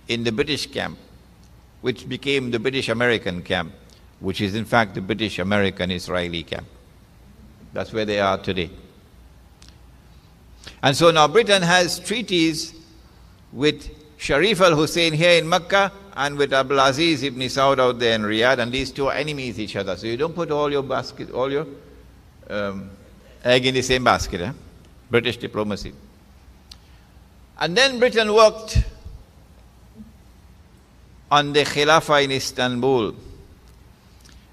in the British camp, which became the British-American camp, which is in fact the British-American-Israeli camp. That's where they are today. And so now Britain has treaties with Sharif al-Hussein here in Mecca and with Abdulaziz ibn Saud out there in Riyadh, and these two are enemies each other. So you don't put all your egg in the same basket, eh? British diplomacy. And then Britain worked on the khilafah in Istanbul.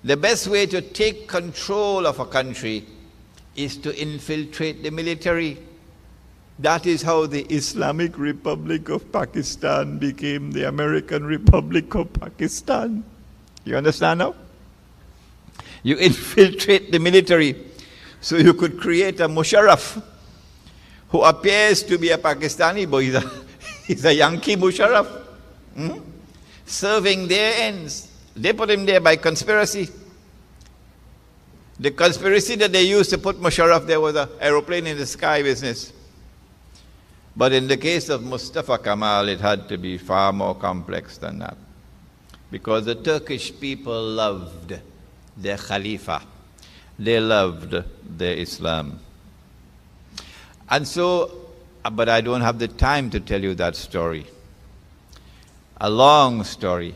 The best way to take control of a country is to infiltrate the military. That is how the Islamic Republic of Pakistan became the American Republic of Pakistan. You understand now? You infiltrate the military so you could create a Musharraf who appears to be a Pakistani, but he's a Yankee Musharraf. Serving their ends. They put him there by conspiracy. The conspiracy that they used to put Musharraf there was an aeroplane in the sky business. But in the case of Mustafa Kemal, it had to be far more complex than that. Because the Turkish people loved their Khalifa. They loved their Islam. And so, but I don't have the time to tell you that story. A long story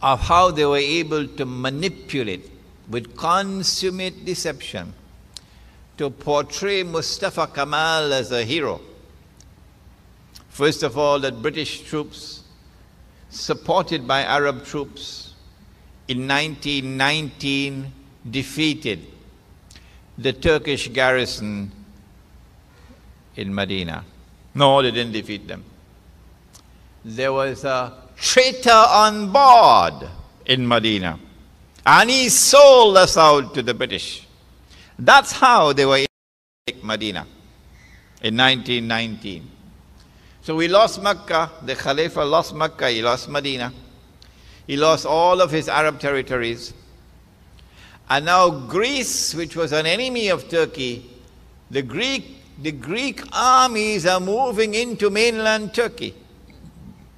of how they were able to manipulate with consummate deception to portray Mustafa Kemal as a hero. First of all, that British troops, supported by Arab troops, in 1919 defeated the Turkish garrison in Medina. No, they didn't defeat them. There was a traitor on board in Medina, and he sold us out to the British. That's how they were able to take Medina in 1919. So we lost Mecca, the Khalifa lost Mecca, he lost Medina. He lost all of his Arab territories. And now Greece, which was an enemy of Turkey, the Greek armies are moving into mainland Turkey,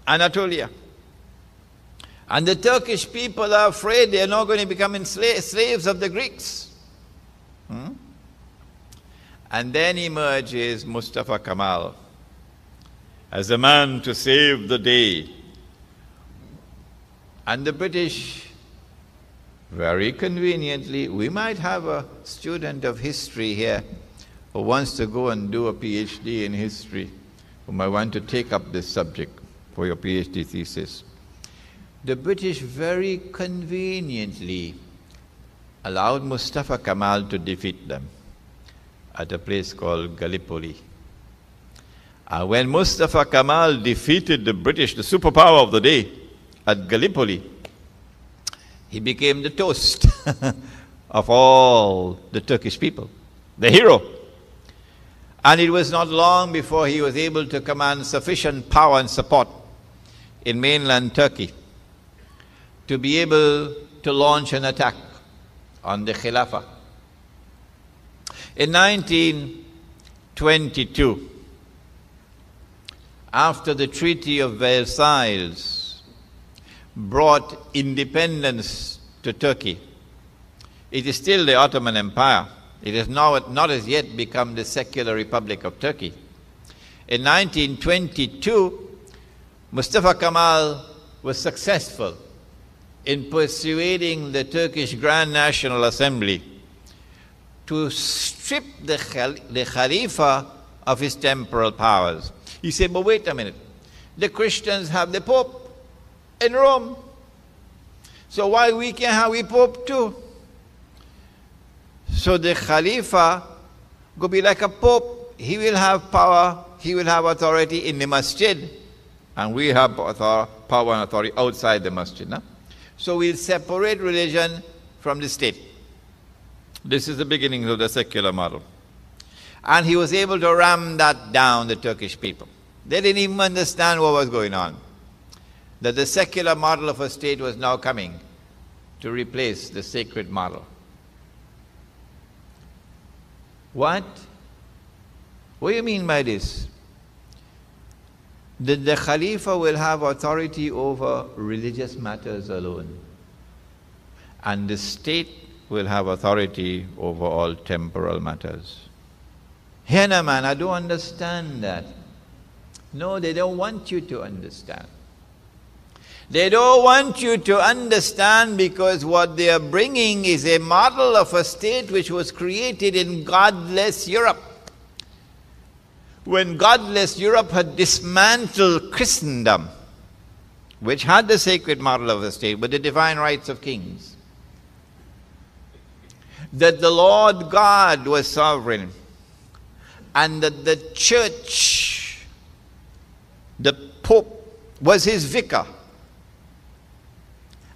Anatolia. And the Turkish people are afraid they are not going to become slaves of the Greeks. And then emerges Mustafa Kemal as a man to save the day. And the British, very conveniently, we might have a student of history here who wants to go and do a PhD in history, who might want to take up this subject for your PhD thesis. The British very conveniently allowed Mustafa Kemal to defeat them at a place called Gallipoli. When Mustafa Kemal defeated the British, the superpower of the day, at Gallipoli, he became the toast of all the Turkish people, the hero. And it was not long before he was able to command sufficient power and support in mainland Turkey to be able to launch an attack on the khilafah. In 1922, after the Treaty of Versailles brought independence to Turkey, it is still the Ottoman Empire. It has not as yet become the secular Republic of Turkey. In 1922, Mustafa Kemal was successful in persuading the Turkish Grand National Assembly to strip the Khalifa of his temporal powers. He said, but wait a minute, the Christians have the Pope in Rome, so why we can't have a Pope too? So the Khalifa will be like a Pope. He will have power, he will have authority in the masjid, and we have power and authority outside the masjid. No? So we'll separate religion from the state. This is the beginning of the secular model. And he was able to ram that down the Turkish people. They didn't even understand what was going on. That the secular model of a state was now coming to replace the sacred model. What? What do you mean by this? that the Khalifa will have authority over religious matters alone, and the state will have authority over all temporal matters. Hena man, I don't understand that. No, they don't want you to understand. They don't want you to understand because what they are bringing is a model of a state which was created in godless Europe. When godless Europe had dismantled Christendom, which had the sacred model of a state with the divine rights of kings, that the Lord God was sovereign, and that the church, the Pope, was his vicar,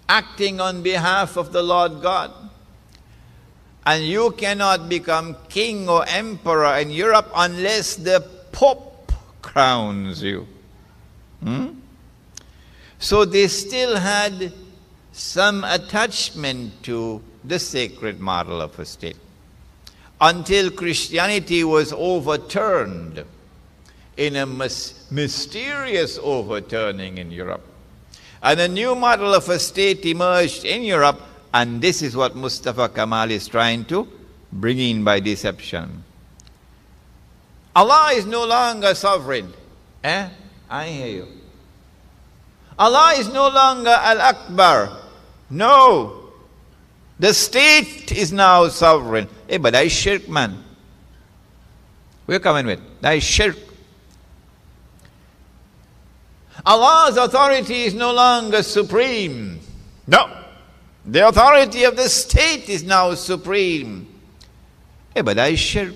acting on behalf of the Lord God. And you cannot become king or emperor in Europe unless the Pope crowns you. So they still had some attachment to the sacred model of a state, until Christianity was overturned in a mysterious overturning in Europe. And a new model of a state emerged in Europe, and this is what Mustafa Kemal is trying to bring in by deception. Allah is no longer sovereign. I hear you. Allah is no longer Al-Akbar. No. The state is now sovereign. But that is shirk, man. We're coming with. That is shirk. Allah's authority is no longer supreme. No. The authority of the state is now supreme. But that is shirk.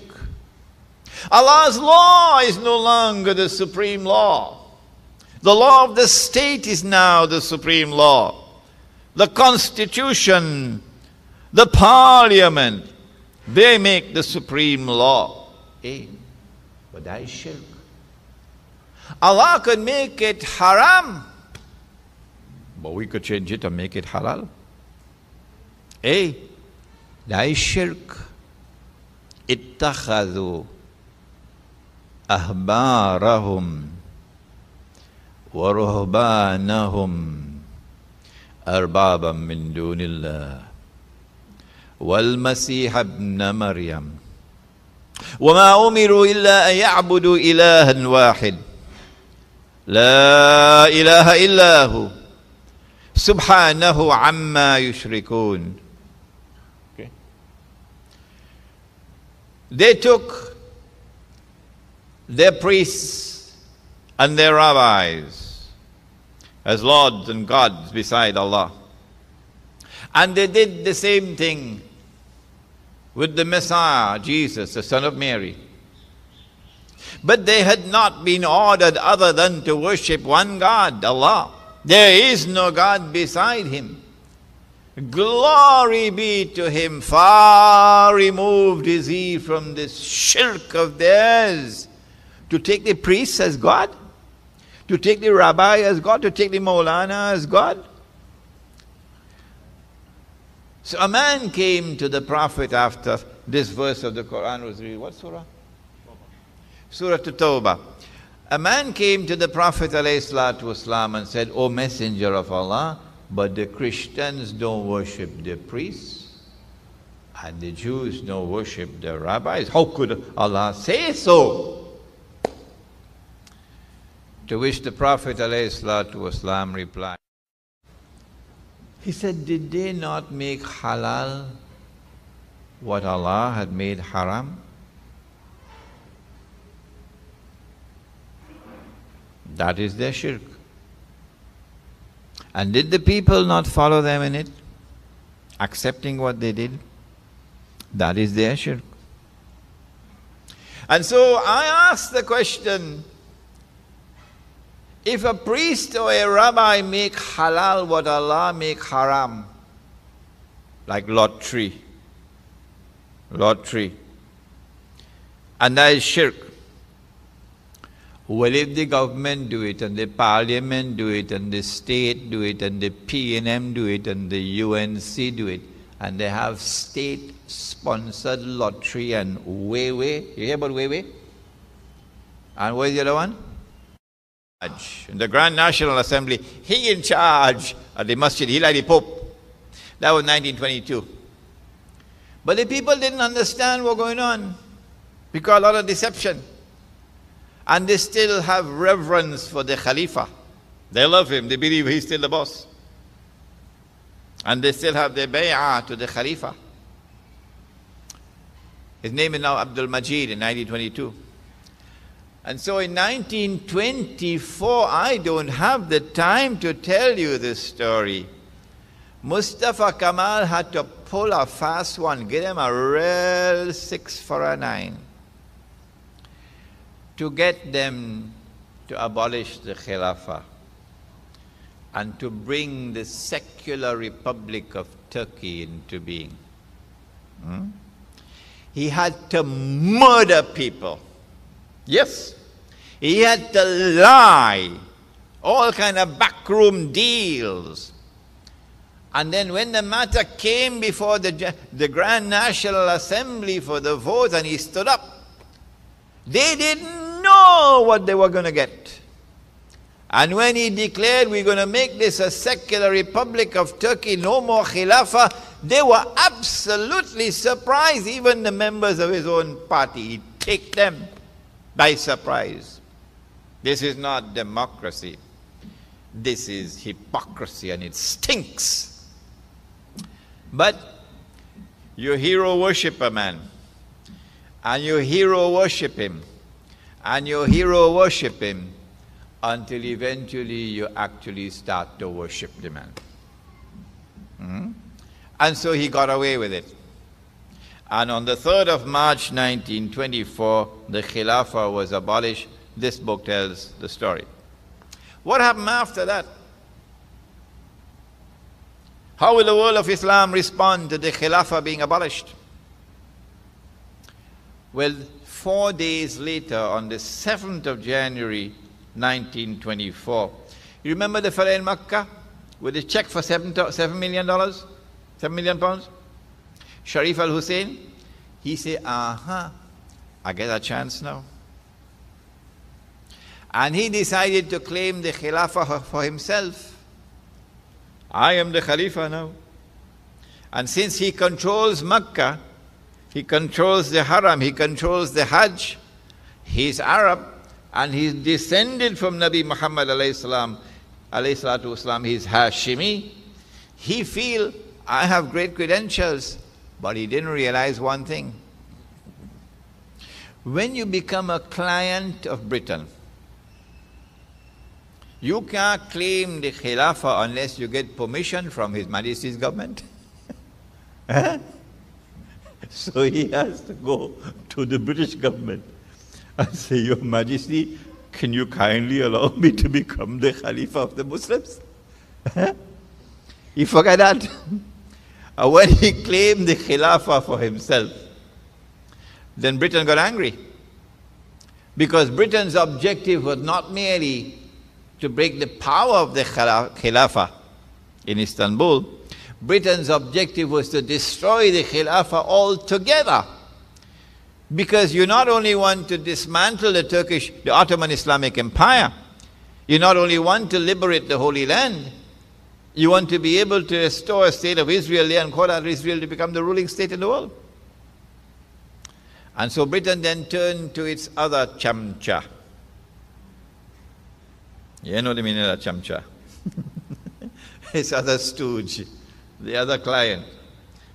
Allah's law is no longer the supreme law. The law of the state is now the supreme law. The constitution, the parliament, they make the supreme law. But that is shirk. Allah could make it haram, but we could change it and make it halal. That is shirk. اتخذوا أحبارهم ورهبانهم أربابا من دون الله والمسيح ابن مريم وما أمروا إلا أن يعبدوا إلها واحد لا إله إلا هو سبحانه عما يشركون. They took their priests and their rabbis as lords and gods beside Allah. And they did the same thing with the Messiah, Jesus, the son of Mary. But they had not been ordered other than to worship one God, Allah. There is no God beside him. Glory be to him. Far removed is he from this shirk of theirs. To take the priests as God, to take the rabbi as God, to take the Maulana as God. So a man came to the Prophet after this verse of the Quran was read. What surah? Surah At-Tawbah. A man came to the Prophet ﷺ and said, O Messenger of Allah, but the Christians don't worship the priests and the Jews don't worship the rabbis. How could Allah say so? To which the Prophet ﷺ replied, he said, did they not make halal what Allah had made haram? That is their shirk. And did the people not follow them in it, accepting what they did? That is their shirk. And so I ask the question, if a priest or a rabbi make halal what Allah make haram, like lottery, and that is shirk. Well, if the government do it, and the parliament do it, and the state do it, and the PNM do it, and the UNC do it, and they have state-sponsored lottery and way, you hear about way? And where's the other one? in the Grand National Assembly. He in charge of the masjid. He like the Pope. That was 1922. But the people didn't understand what was going on because a lot of deception. And they still have reverence for the Khalifa. They love him. They believe he's still the boss. And they still have their bay'ah to the Khalifa. His name is now Abdul Majid in 1922. And so in 1924, I don't have the time to tell you this story. Mustafa Kamal had to pull a fast one, give him a real 6 for a 9, to get them to abolish the Khilafah and to bring the secular Republic of Turkey into being. He had to murder people. Yes. He had to lie. All kind of backroom deals. And then when the matter came before the Grand National Assembly for the vote and he stood up, they didn't know what they were going to get. And when he declared, we're going to make this a secular Republic of Turkey, no more Khilafah, they were absolutely surprised. Even the members of his own party, he'd take them by surprise. This is not democracy. This is hypocrisy, and it stinks. But you hero worship a man, and you hero worship him, and you hero worship him, until eventually you actually start to worship the man. And so he got away with it. And on the 3rd of March 1924, the Khilafah was abolished. This book tells the story. What happened after that? How will the world of Islam respond to the Khilafah being abolished? Well, 4 days later, on the 7th of January 1924, you remember the fellow in Makkah with a check for $7 million? £7 million? Sharif al-Hussein, he said, I get a chance now. And he decided to claim the Khilafah for himself. I am the Khalifa now. And since he controls Makkah, he controls the Haram, he controls the Hajj, he's Arab, and he's descended from Nabi Muhammad alayhi salatu wasalam, he's Hashimi. He feels, I have great credentials, but he didn't realize one thing. When you become a client of Britain, you can't claim the Khilafah unless you get permission from His Majesty's government. So he has to go to the British government and say, Your Majesty, can you kindly allow me to become the Khalifa of the Muslims? He forgot that. And when he claimed the Khilafah for himself, then Britain got angry. Because Britain's objective was not merely to break the power of the Khilafah in Istanbul. Britain's objective was to destroy the Khilafah altogether. Because you not only want to dismantle the Ottoman Islamic Empire, you not only want to liberate the Holy Land, you want to be able to restore a state of Israel there and call out Israel to become the ruling state in the world. And so Britain then turned to its other chamcha. You know the meaning of chamcha. Its other stooge, the other client,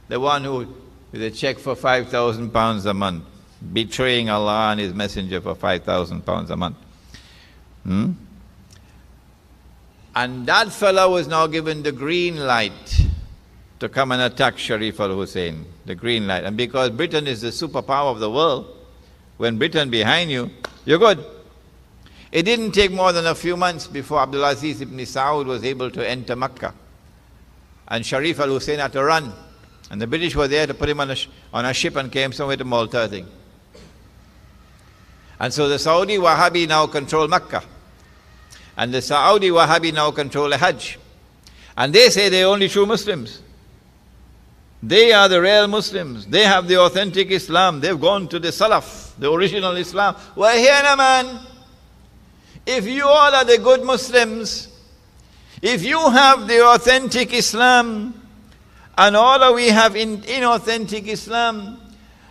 the one who with a check for £5,000 a month, betraying Allah and His Messenger for £5,000 a month. And that fellow was now given the green light to come and attack Sharif al-Hussein, the green light. And because Britain is the superpower of the world, when Britain behind you, you're good. It didn't take more than a few months before Abdulaziz ibn Saud was able to enter Mecca. And Sharif al-Hussein had to run. And the British were there to put him on a ship and came somewhere to Malta, I think. And so the Saudi Wahhabi now control Mecca. And the Saudi Wahhabi now control the Hajj. And they say they're only true Muslims. They are the real Muslims. They have the authentic Islam. They've gone to the Salaf, the original Islam. Well, here now, man. If you all are the good Muslims, if you have the authentic Islam, and all we have inauthentic Islam,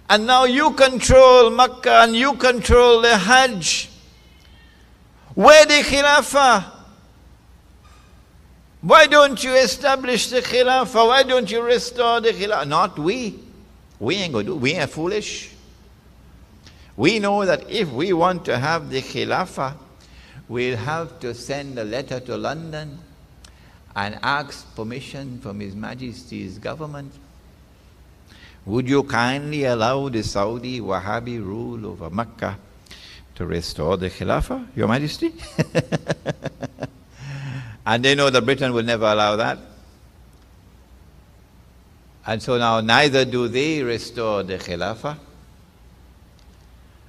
and now you control Makkah and you control the Hajj, where the khilafah? Why don't you establish the khilafah? Why don't you restore the khilafah? Not we. We ain't going to do it. We ain't foolish. We know that if we want to have the khilafah, we'll have to send a letter to London and ask permission from His Majesty's government. Would you kindly allow the Saudi Wahhabi rule over Mecca to restore the khilafah, Your Majesty? And they know that Britain will never allow that. And so now neither do they restore the khilafah,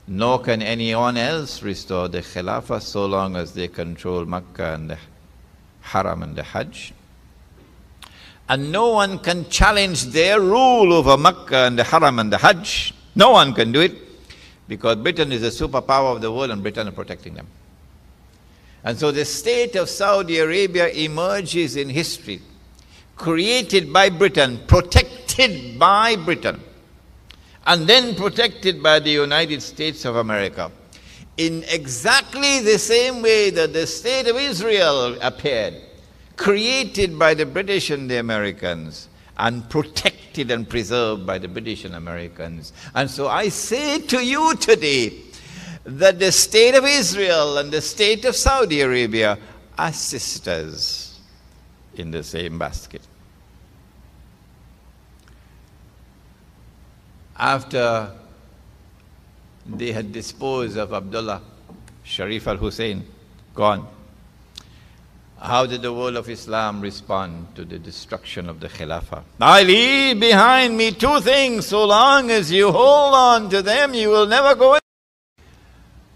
nor can anyone else restore the khilafah so long as they control Makkah and the Haram and the Hajj. And no one can challenge their rule over Makkah and the Haram and the Hajj. No one can do it, because Britain is the superpower of the world and Britain is protecting them. And so the state of Saudi Arabia emerges in history, created by Britain, protected by Britain, and then protected by the United States of America, in exactly the same way that the state of Israel appeared, created by the British and the Americans, and protected and preserved by the British and Americans. And so I say to you today that the state of Israel and the state of Saudi Arabia are sisters in the same basket. After they had disposed of Abdullah Sharif al-Hussein, gone, how did the world of Islam respond to the destruction of the Khilafah? I leave behind me two things. So long as you hold on to them, you will never go.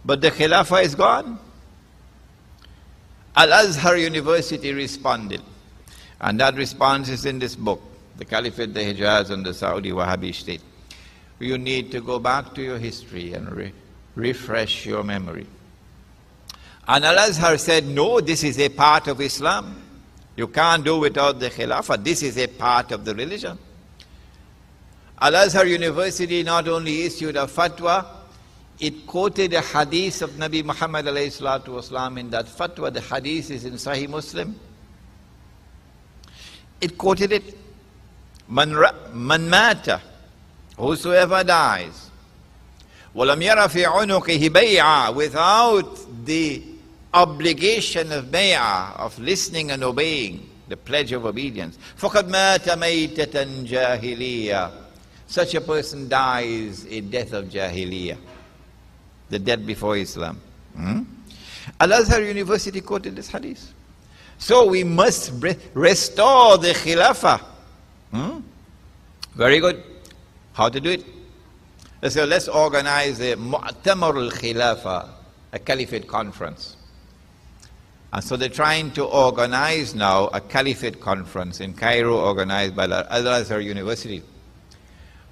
But the Khilafah is gone. Al-Azhar University responded. And that response is in this book, The Caliphate, the Hijaz, and the Saudi Wahhabi State. You need to go back to your history and refresh your memory. And Al-Azhar said, no, this is a part of Islam. You can't do without the Khilafah. This is a part of the religion. Al-Azhar University not only issued a fatwa, it quoted a hadith of Nabi Muhammad alayhi salatu wasalam in that fatwa. The hadith is in Sahih Muslim. It quoted it. Man mata, whosoever dies, walam yara fi unuqihi bay'a, without the obligation of bay'ah, of listening and obeying, the pledge of obedience, faqad mata maytatan jahiliya, such a person dies a death of jahiliya, the death before Islam. Al-Azhar University quoted this hadith. So we must restore the Khilafah. Very good. How to do it? So let's organize a Mu'tamar al-Khilafah, a Caliphate conference. And so they're trying to organize now a Caliphate conference in Cairo, organized by Al-Azhar University.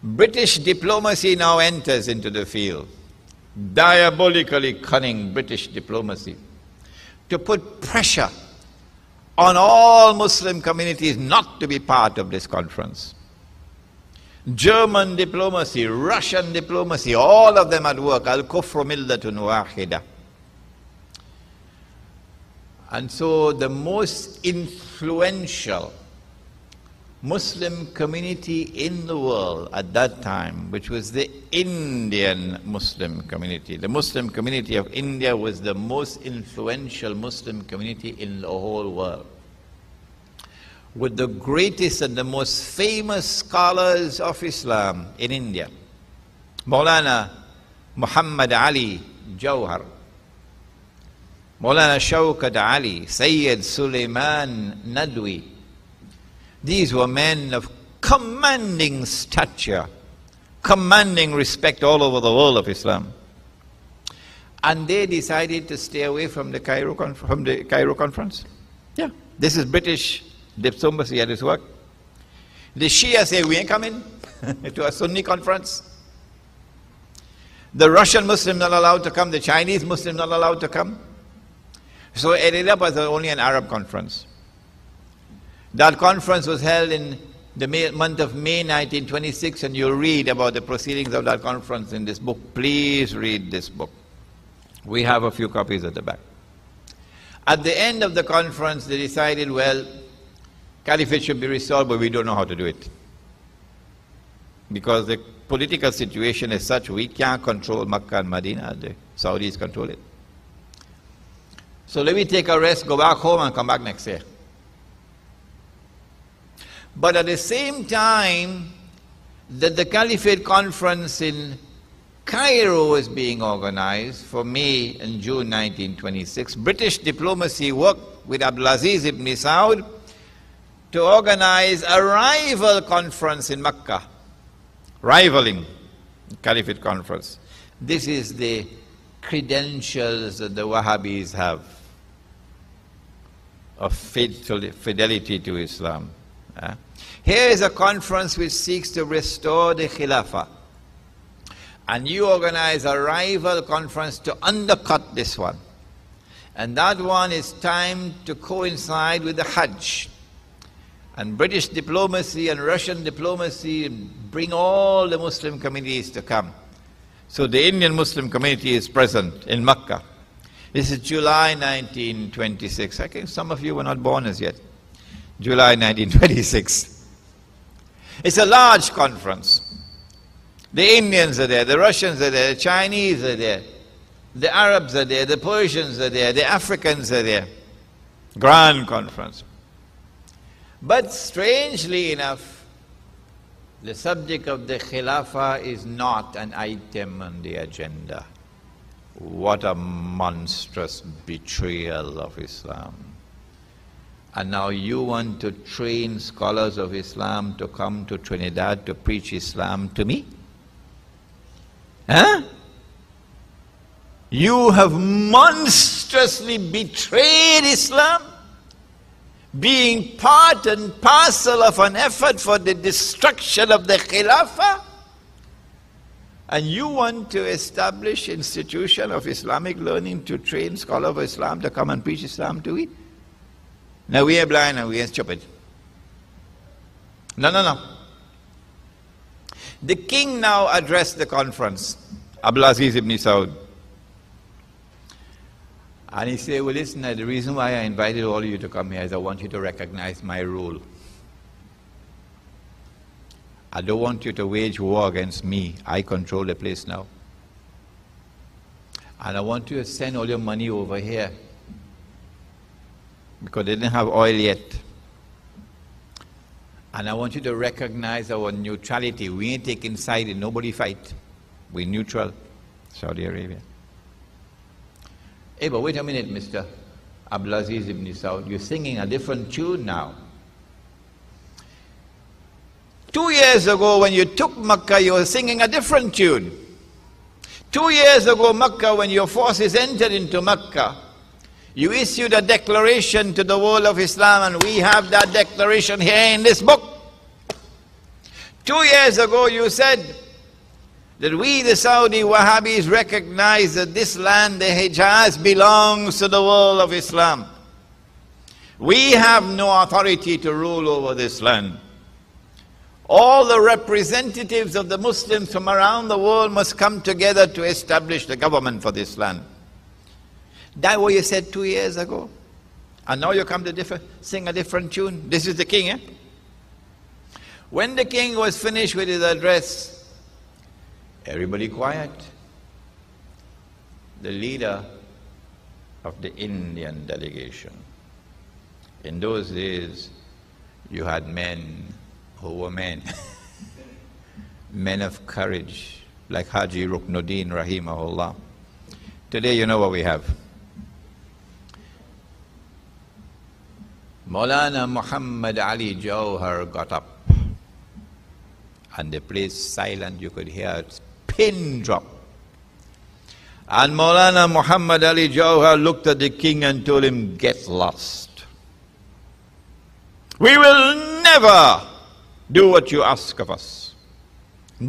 British diplomacy now enters into the field. Diabolically cunning British diplomacy to put pressure on all Muslim communities not to be part of this conference. German diplomacy, Russian diplomacy, all of them at work. Al-kufru millatun wahida. And so the most influential Muslim community in the world at that time, which was the Indian Muslim community. The Muslim community of India was the most influential Muslim community in the whole world, with the greatest and the most famous scholars of Islam in India. Maulana Muhammad Ali Jawhar, Maulana Shawkat Ali, Sayyid Sulaiman Nadwi. These were men of commanding stature, commanding respect all over the world of Islam. And they decided to stay away from the Cairo conference. Yeah, this is British diplomacy at its work. The Shia say, we ain't coming to a Sunni conference. The Russian Muslim not allowed to come, the Chinese Muslim not allowed to come. So it ended up as only an Arab conference. That conference was held in the month of May 1926, and you'll read about the proceedings of that conference in this book. Please read this book. We have a few copies at the back. At the end of the conference, they decided, well, caliphate should be restored, but we don't know how to do it. Because the political situation is such, we can't control Makkah and Medina. The Saudis control it. So let me take a rest, go back home, and come back next year. But at the same time that the Caliphate conference in Cairo was being organized for May and June 1926, British diplomacy worked with Abdulaziz ibn Saud to organize a rival conference in Mecca, rivaling the Caliphate conference. This is the credentials that the Wahhabis have of fidelity to Islam. Here is a conference which seeks to restore the khilafah. And you organize a rival conference to undercut this one. And that one is timed to coincide with the Hajj. And British diplomacy and Russian diplomacy bring all the Muslim communities to come. So the Indian Muslim community is present in Mecca. This is July 1926. I think some of you were not born as yet. July 1926. It's a large conference. The Indians are there, the Russians are there, the Chinese are there, the Arabs are there, the Persians are there, the Africans are there. Grand conference. But strangely enough, the subject of the Khilafah is not an item on the agenda. What a monstrous betrayal of Islam. And now you want to train scholars of Islam to come to Trinidad to preach Islam to me? Huh? You have monstrously betrayed Islam, being part and parcel of an effort for the destruction of the Khilafah, and you want to establish institution of Islamic learning to train scholars of Islam to come and preach Islam to me? Now we are blind and we are stupid. No. The king now addressed the conference, Abdulaziz ibn Saud. And he said, well, listen, the reason why I invited all of you to come here is I want you to recognize my rule. I don't want you to wage war against me. I control the place now. And I want you to send all your money over here, because they didn't have oil yet. And I want you to recognize our neutrality. We ain't taking side and nobody fight. We're neutral, Saudi Arabia. Hey, but wait a minute, Mr. Abdulaziz ibn Saud. You're singing a different tune now. 2 years ago when you took Mecca, you were singing a different tune. 2 years ago, Mecca, when your forces entered into Mecca, you issued a declaration to the world of Islam, and we have that declaration here in this book. 2 years ago you said that we, the Saudi Wahhabis, recognize that this land, the Hijaz, belongs to the world of Islam. We have no authority to rule over this land. All the representatives of the Muslims from around the world must come together to establish the government for this land. That what you said 2 years ago. And now you come to sing a different tune. This is the king, eh? When the king was finished with his address, everybody quiet. The leader of the Indian delegation. In those days, you had men who were men. Men of courage, like Haji Ruknuddin Rahimahullah. Today, you know what we have. Maulana Muhammad Ali Jawhar got up, and the place silent. You could hear a pin drop. And Maulana Muhammad Ali Jawhar looked at the king and told him, get lost. We will never do what you ask of us.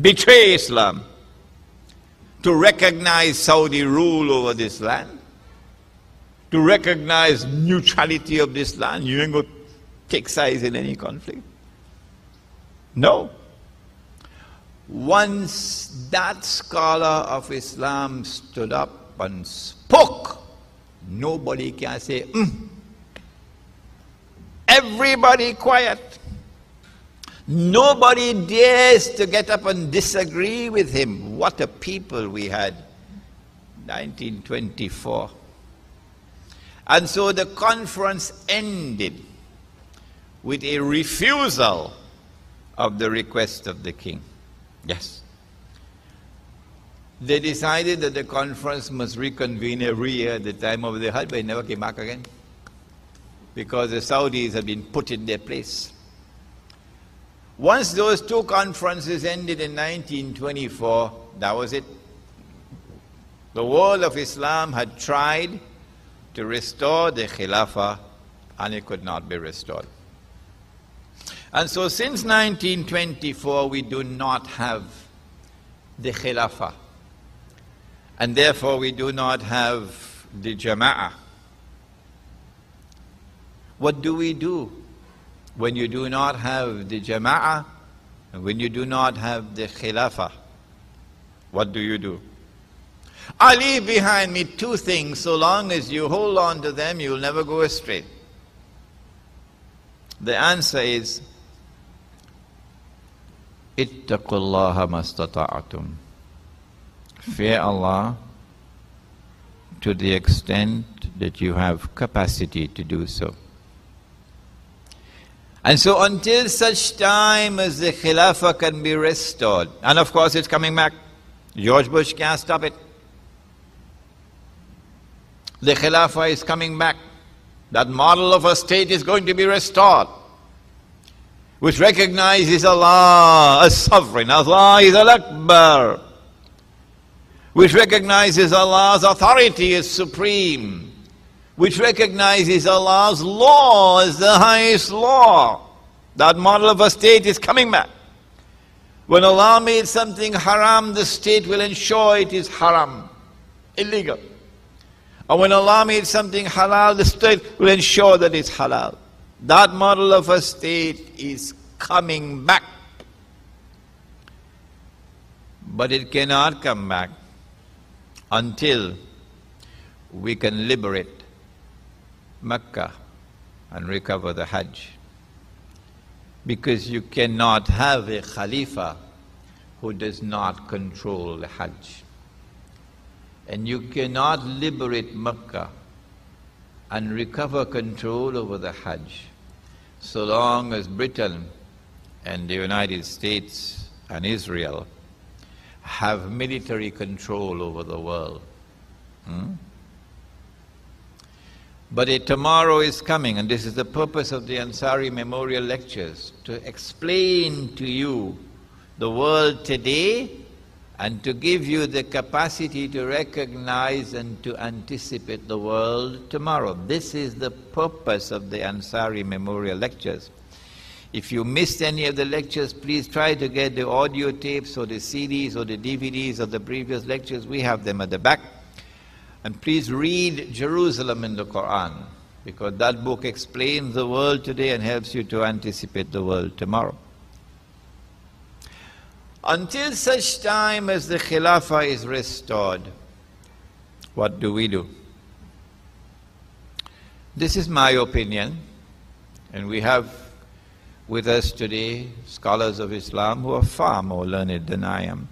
Betray Islam to recognize Saudi rule over this land. to recognize neutrality of this land. You ain't going to take sides in any conflict. No. Once that scholar of Islam stood up and spoke, nobody can say, Everybody quiet. Nobody dares to get up and disagree with him. What a people we had. 1924. And so the conference ended with a refusal of the request of the king. Yes. They decided that the conference must reconvene every year at the time of the Hajj, but it never came back again, because the Saudis had been put in their place. Once those two conferences ended in 1924, that was it. The world of Islam had tried to restore the khilafah, and it could not be restored. And so since 1924, we do not have the khilafah. And therefore we do not have the jama'ah. What do we do when you do not have the jama'ah and when you do not have the khilafah? What do you do? I leave behind me two things. So long as you hold on to them, you'll never go astray. The answer is, ittaqullaha mastata'atum. Fear Allah to the extent that you have capacity to do so. And so until such time as the khilafah can be restored, and of course it's coming back. George Bush can't stop it. The khilafah is coming back. That model of a state is going to be restored, which recognizes Allah as sovereign. Allah is Al-Akbar. Which recognizes Allah's authority as supreme. Which recognizes Allah's law as the highest law. That model of a state is coming back. When Allah made something haram, the state will ensure it is haram, illegal. And when Allah made something halal, the state will ensure that it's halal. That model of a state is coming back. But it cannot come back until we can liberate Mecca and recover the Hajj. Because you cannot have a Khalifa who does not control the Hajj. And you cannot liberate Mecca and recover control over the Hajj so long as Britain and the United States and Israel have military control over the world. But a tomorrow is coming, and this is the purpose of the Ansari Memorial Lectures, to explain to you the world today and to give you the capacity to recognize and to anticipate the world tomorrow. This is the purpose of the Ansari Memorial Lectures. If you missed any of the lectures, please try to get the audio tapes or the CDs or the DVDs of the previous lectures. We have them at the back. And please read Jerusalem in the Quran, because that book explains the world today and helps you to anticipate the world tomorrow. Until such time as the Khilafah is restored, what do we do? This is my opinion, and we have with us today scholars of Islam who are far more learned than I am.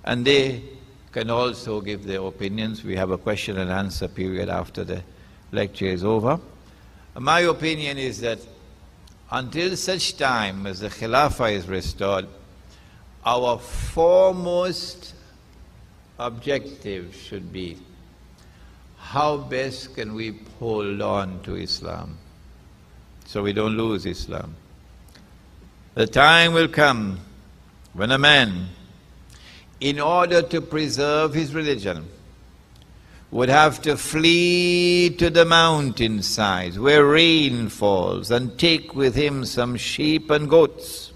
And they can also give their opinions. We have a question and answer period after the lecture is over. My opinion is that until such time as the Khilafah is restored, our foremost objective should be, how best can we hold on to Islam so we don't lose Islam? The time will come when a man, in order to preserve his religion, would have to flee to the mountainsides where rain falls and take with him some sheep and goats.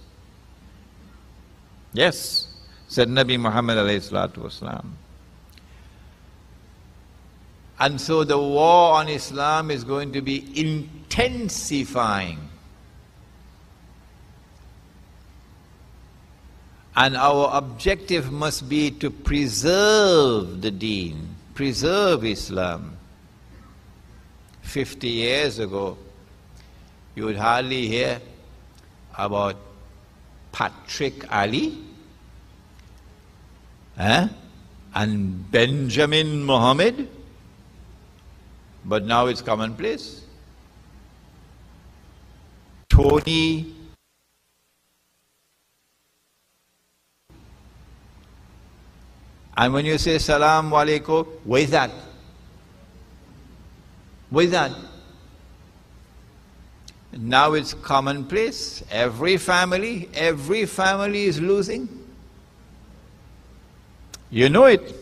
Yes, said Nabi Muhammad alayhi salatu wasalam. And so the war on Islam is going to be intensifying. And our objective must be to preserve the deen, preserve Islam. 50 years ago, you would hardly hear about Patrick Ali and Benjamin Mohammed, but now it's commonplace. Tony and when you say Salaam Alaikum, what is that? What is that? Now it's commonplace. Every family is losing. You know it.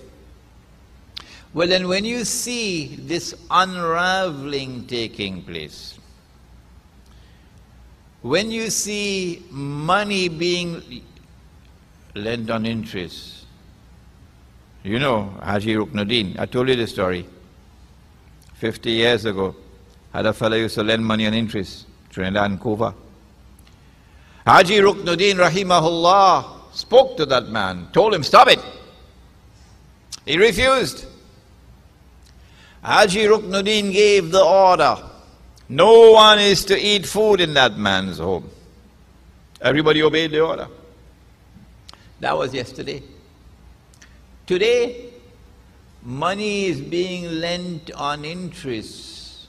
Well, then when you see this unraveling taking place, when you see money being lent on interest, you know, Haji Ruknuddin, I told you the story. 50 years ago, had a fellow used to lend money on interest, Trinidad and Cuba. Haji Ruknuddin, rahimahullah, spoke to that man, told him, stop it. He refused. Haji Ruknuddin gave the order, no one is to eat food in that man's home. Everybody obeyed the order. That was yesterday. Today, money is being lent on interest,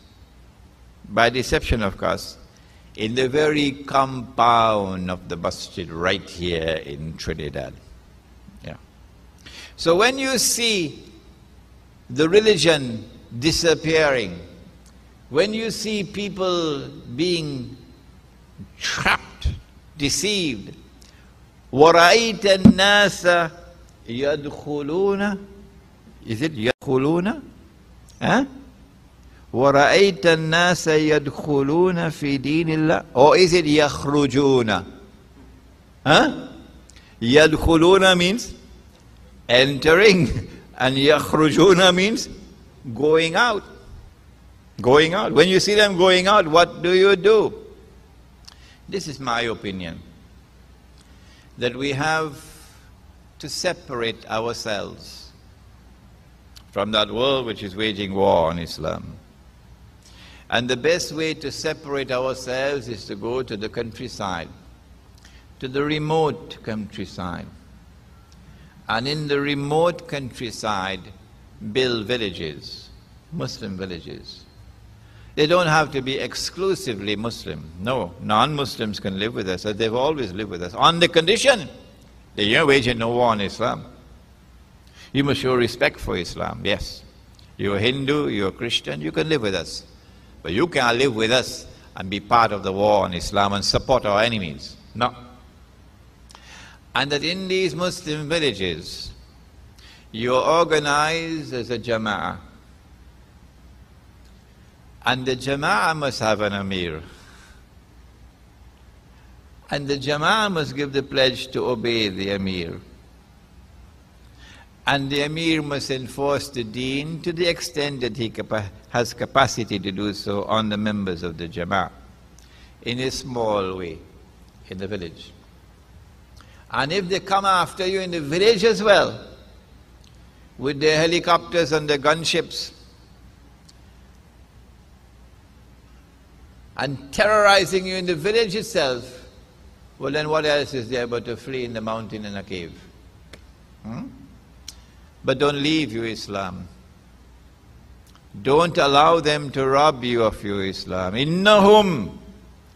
by deception of course, in the very compound of the masjid right here in Trinidad. Yeah. So when you see the religion disappearing, when you see people being trapped, deceived, وَرَأَيْتَ النَّاسَ يَدْخُلُونَ, is it يَدْخُلُونَ? وَرَأَيْتَ النَّاسَ يَدْخُلُونَ فِي دِينِ اللَّهِ, or is it يَخْرُجُونَ? يَدْخُلُونَ means entering, and يَخْرُجُونَ means going out. Going out. When you see them going out, what do? This is my opinion, that we have to separate ourselves from that world which is waging war on Islam. And the best way to separate ourselves is to go to the countryside, to the remote countryside. And in the remote countryside, build villages, Muslim villages. They don't have to be exclusively Muslim. No, non-Muslims can live with us, as they've always lived with us, on the condition that you're waging no war on Islam. You must show respect for Islam, yes. You're a Hindu, you're a Christian, you can live with us. But you can't live with us and be part of the war on Islam and support our enemies. No. And that in these Muslim villages, you're organized as a jama'ah. And the jama'ah must have an amir. And the jama'ah must give the pledge to obey the amir. And the amir must enforce the deen to the extent that he has capacity to do so on the members of the jama'ah, in a small way, in the village. And if they come after you in the village as well, with their helicopters and their gunships, and terrorizing you in the village itself, well then what else is there but to flee in the mountain in a cave? But don't leave your Islam. Don't allow them to rob you of your Islam. Innahum,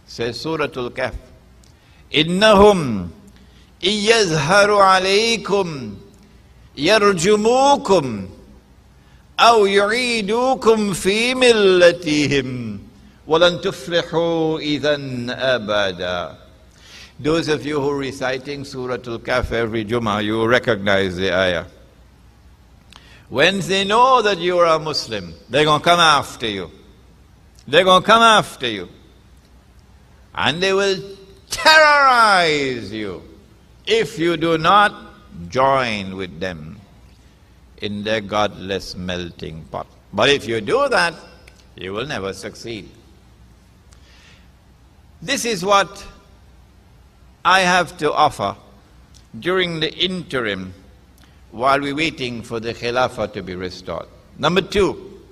says Surah Al-Kahf, Innahum iyazharu alaykum yarjumukum aw yu'idukum fi millatihim walan tuflihu idhan abada. Those of you who are reciting Surah Al-Kahf every Jummah, you recognize the ayah. When they know that you are a Muslim, they're going to come after you. They're going to come after you. And they will terrorize you if you do not join with them in their godless melting pot. But if you do that, you will never succeed. This is what I have to offer during the interim while we're waiting for the khilafah to be restored. Number two,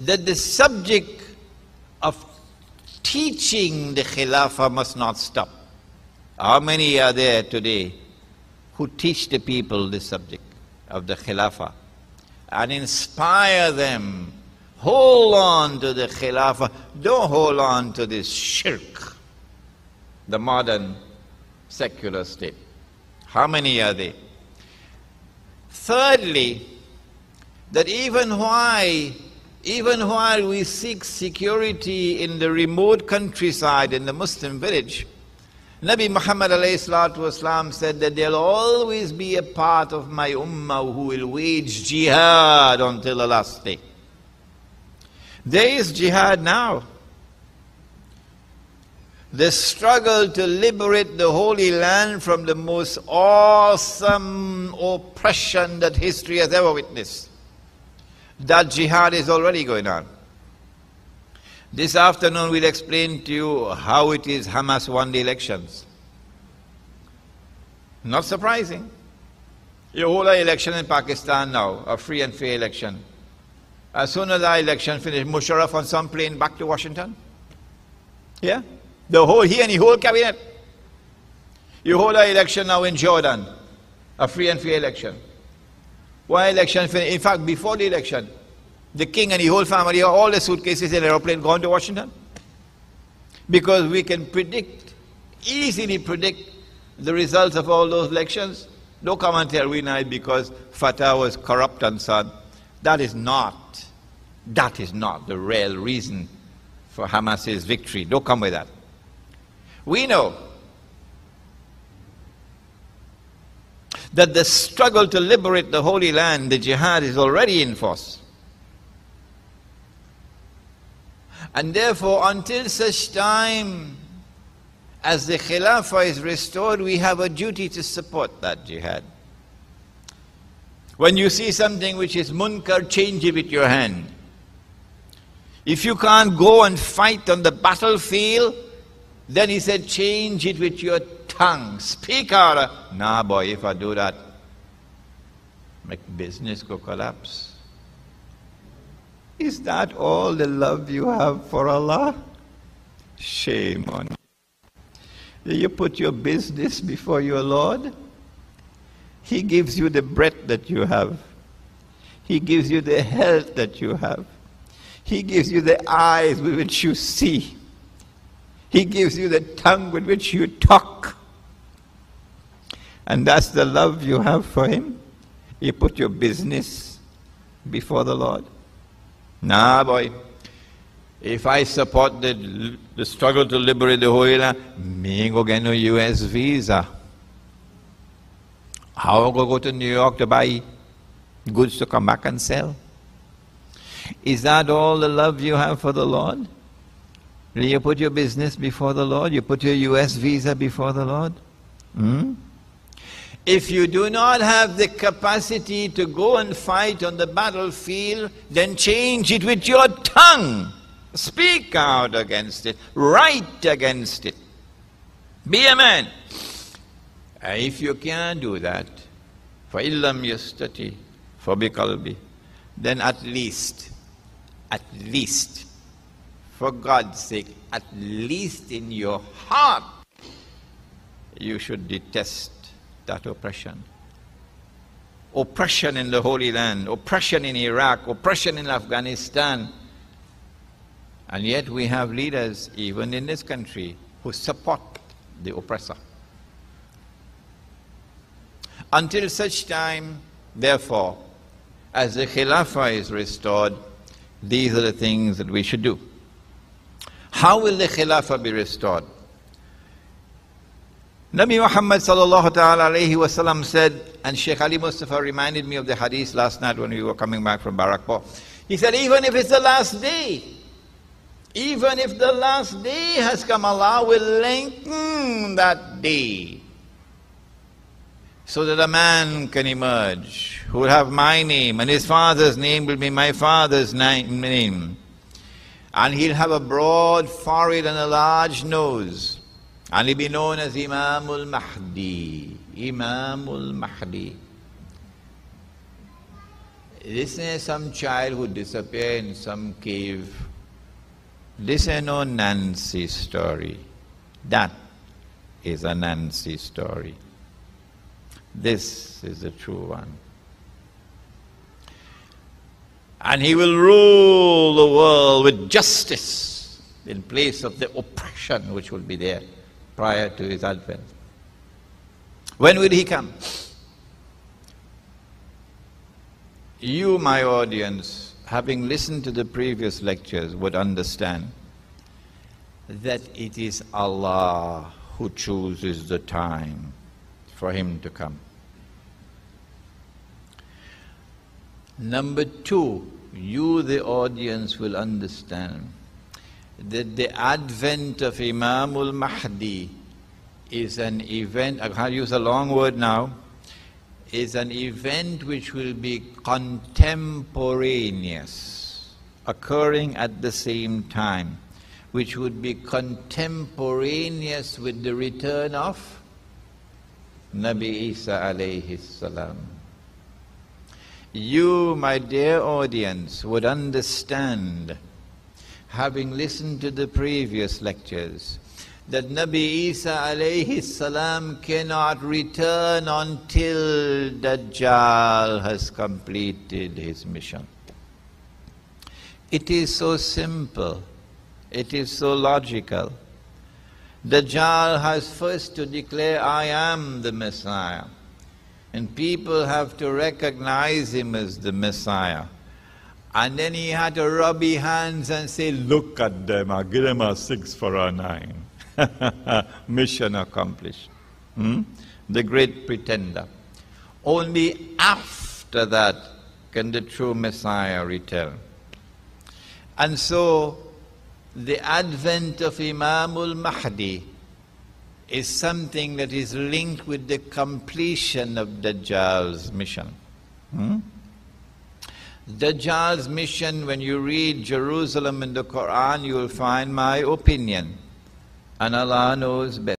that the subject of teaching the khilafah must not stop. How many are there today who teach the people the subject of the khilafah and inspire them? Hold on to the khilafah, don't hold on to this shirk, the modern secular state. How many are they? Thirdly, that even while we seek security in the remote countryside, in the Muslim village, Nabi Muhammad ﷺ said that there'll always be a part of my ummah who will wage jihad until the last day. There is jihad now. The struggle to liberate the Holy Land from the most awesome oppression that history has ever witnessed. That jihad is already going on. This afternoon we'll explain to you how it is Hamas won the elections. Not surprising. You hold an election in Pakistan now, a free and fair election. As soon as that election finished, Musharraf on some plane back to Washington. Yeah? He and the whole cabinet. You hold an election now in Jordan, a free and fair election. One election finished. In fact, before the election, the king and the whole family, all the suitcases in the aeroplane gone to Washington. Because we can easily predict the results of all those elections. Don't come and tell we now because Fatah was corrupt and so on. That is not the real reason for Hamas's victory. Don't come with that. We know that the struggle to liberate the Holy Land, the jihad, is already in force. And therefore, until such time as the khilafah is restored, we have a duty to support that jihad. When you see something which is munkar, change it with your hand. If you can't go and fight on the battlefield, then he said, change it with your tongue. Speak out. Nah, boy, if I do that, make business go collapse. Is that all the love you have for Allah? Shame on you. You put your business before your Lord. He gives you the breath that you have. He gives you the health that you have. He gives you the eyes with which you see. He gives you the tongue with which you talk. And that's the love you have for Him. You put your business before the Lord. Nah, boy. If I support the struggle to liberate the Holy Land, me ain't go get no US visa. How I go to New York to buy goods to come back and sell? Is that all the love you have for the Lord? You put your business before the Lord? You put your US visa before the Lord? If you do not have the capacity to go and fight on the battlefield, then change it with your tongue. Speak out against it. Write against it. Be a man. If you can't do that, فَإِلَّمْ يَسْتَطِعْ فَبِقَلْبِهِ, then at least, for God's sake, at least in your heart, you should detest that oppression. Oppression in the Holy Land, oppression in Iraq, oppression in Afghanistan. And yet we have leaders, even in this country, who support the oppressor. Until such time, therefore, as the khilafah is restored, these are the things that we should do. How will the khilafah be restored? Nabi Muhammad sallallahu ta'ala alayhi wasallam said, and Sheikh Ali Mustafa reminded me of the hadith last night when we were coming back from Barakpur. He said, even if it's the last day, even if the last day has come, Allah will lengthen that day so that a man can emerge who will have my name, and his father's name will be my father's name. And he'll have a broad forehead and a large nose. And he'll be known as Imamul Mahdi. Imamul Mahdi. This is some child who disappeared in some cave. This is no Nancy story. That is a Nancy story. This is the true one. And he will rule the world with justice in place of the oppression which will be there prior to his advent. When will he come? You, my audience, having listened to the previous lectures, would understand that it is Allah who chooses the time for him to come. Number two, you, the audience, will understand that the advent of Imamul Mahdi is an event, I'll use a long word now, is an event which will be contemporaneous, occurring at the same time, which would be contemporaneous with the return of Nabi Isa alayhi salam. You, my dear audience, would understand, having listened to the previous lectures, that Nabi Isa alayhi salam cannot return until Dajjal has completed his mission. It is so simple. It is so logical. Dajjal has first to declare, I am the Messiah. And people have to recognize him as the Messiah. And then he had to rub his hands and say, look at them, I'll give them a 6 for a 9. Mission accomplished. The great pretender. Only after that can the true Messiah return. And so, the advent of Imamul Mahdi is something that is linked with the completion of Dajjal's mission. Dajjal's mission, when you read Jerusalem in the Quran, you will find my opinion. And Allah knows best.